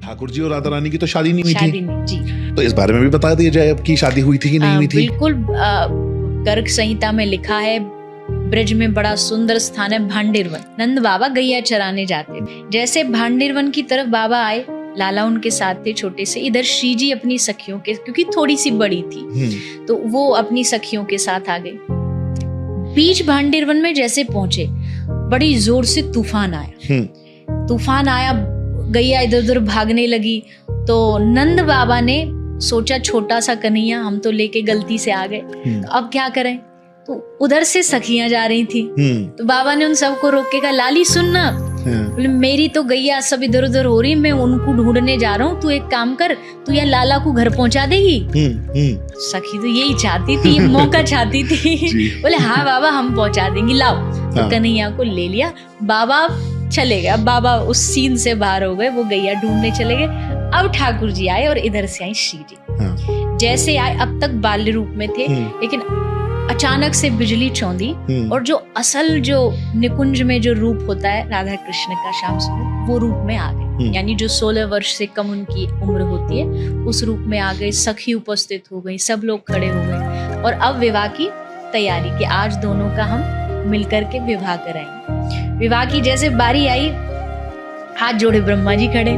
ठाकुर जी और राधा रानी की तो शादी नहीं हुई थी। शादी नहीं जी। तो इस बारे में भी बता दिया जाए अब की शादी हुई थी कि नहीं हुई थी। बिल्कुल, गर्ग संहिता में लिखा है, ब्रज में बड़ा सुंदर स्थान है भांडिरवन। नंद बाबा गैया चराने जाते थे। जैसे भांडिरवन की तरफ बाबा आए, लाला उनके साथ थे छोटे से। इधर श्री जी अपनी सखियों के, क्योंकि थोड़ी सी बड़ी थी, तो वो अपनी सखियों के साथ आ गई। बीच भांडिरवन में जैसे पहुंचे, बड़ी जोर से तूफान आया। तूफान आया, गैया इधर उधर भागने लगी। तो नंद बाबा ने सोचा, छोटा सा कन्हैया, हम तो लेके गलती से आ गए, तो अब क्या करें। तो उधर से सखियां जा रही थी, तो बाबा ने उन सबको रोक के कहा, लाली सुनना, बोले मेरी तो गैया सब इधर उधर हो रही, मैं उनको ढूंढने जा रहा हूँ, तू एक काम कर, तू या लाला को घर पहुंचा देगी। सखी तो यही चाहती थी, ये मौका चाहती थी। बोले हाँ बाबा, हम पहुंचा देंगे, लाओ। तो कन्हैया को ले लिया, बाबा चले गए। बाबा उस सीन से बाहर हो गए, वो गैया ढूंढने चले गए। अब ठाकुर जी आए और इधर से आई श्री जी। जैसे आए, अब तक बाल्य रूप में थे, लेकिन अचानक से बिजली चौंधी, और जो असल जो निकुंज में जो रूप होता है राधा कृष्ण का श्याम स्वरूप, वो रूप में आ गए। यानी जो 16 वर्ष से कम उनकी उम्र होती है, उस रूप में आ गए। सखी उपस्थित हो गई, सब लोग खड़े हो गए, और अब विवाह की तैयारी कि आज दोनों का हम मिलकर के विवाह कराएंगे। विवाह की जैसे बारी आई, हाथ जोड़े ब्रह्मा जी खड़े।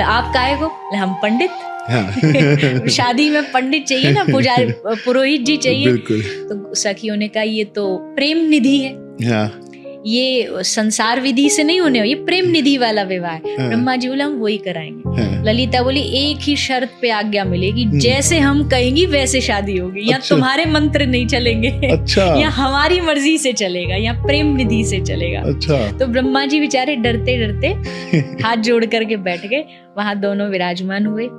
आप काहे को? हम पंडित। हाँ। शादी में पंडित चाहिए ना, पुजारी पुरोहित जी चाहिए। तो सखियों ने कहा, ये तो प्रेम निधि है। हाँ। ये संसार विधि से नहीं होने, ये प्रेम निधि वाला विवाह है। हाँ। ब्रह्मा जी बोले, हम वही कराएंगे। हाँ। ललिता बोली, एक ही शर्त पे आज्ञा मिलेगी, जैसे हम कहेंगी वैसे शादी होगी। या तुम्हारे मंत्र नहीं चलेंगे। अच्छा। या हमारी मर्जी से चलेगा, या प्रेम निधि से चलेगा। अच्छा। तो ब्रह्मा जी बेचारे डरते डरते हाथ जोड़ करके बैठ गए। वहां दोनों विराजमान हुए,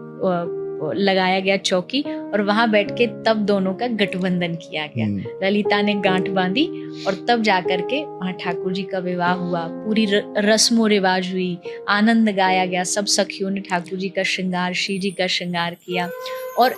लगाया गया चौकी, और वहां बैठ के तब दोनों का गठबंधन किया गया। ललिता ने गांठ बांधी, और तब जाकर के वहां ठाकुर जी का विवाह हुआ। पूरी रस्मों रिवाज हुई, आनंद गाया गया। सब सखियों ने ठाकुर जी का श्रृंगार, श्री जी का श्रृंगार किया, और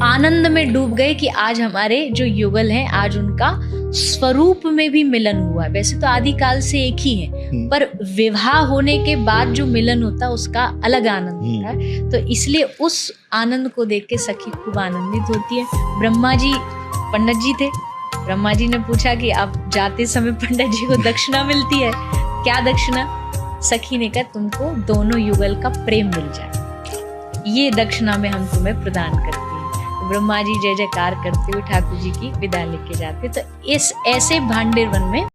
आनंद में डूब गए कि आज हमारे जो युगल हैं, आज उनका स्वरूप में भी मिलन हुआ। वैसे तो आदि काल से एक ही है, पर विवाह होने के बाद जो मिलन होता है उसका अलग आनंद होता है। तो इसलिए उस आनंद को देख के सखी खूब आनंदित होती है। ब्रह्मा जी पंडित जी थे। ब्रह्मा जी ने पूछा कि अब जाते समय पंडित जी को दक्षिणा मिलती है, क्या दक्षिणा? सखी ने कहा, तुमको दोनों युगल का प्रेम मिल जाए, ये दक्षिणा में हम तुम्हें प्रदान करते हैं। ब्रह्मा जी जय जयकार करते हुए ठाकुर जी की विदा लेके जाते। तो इस ऐसे भांडिरवन में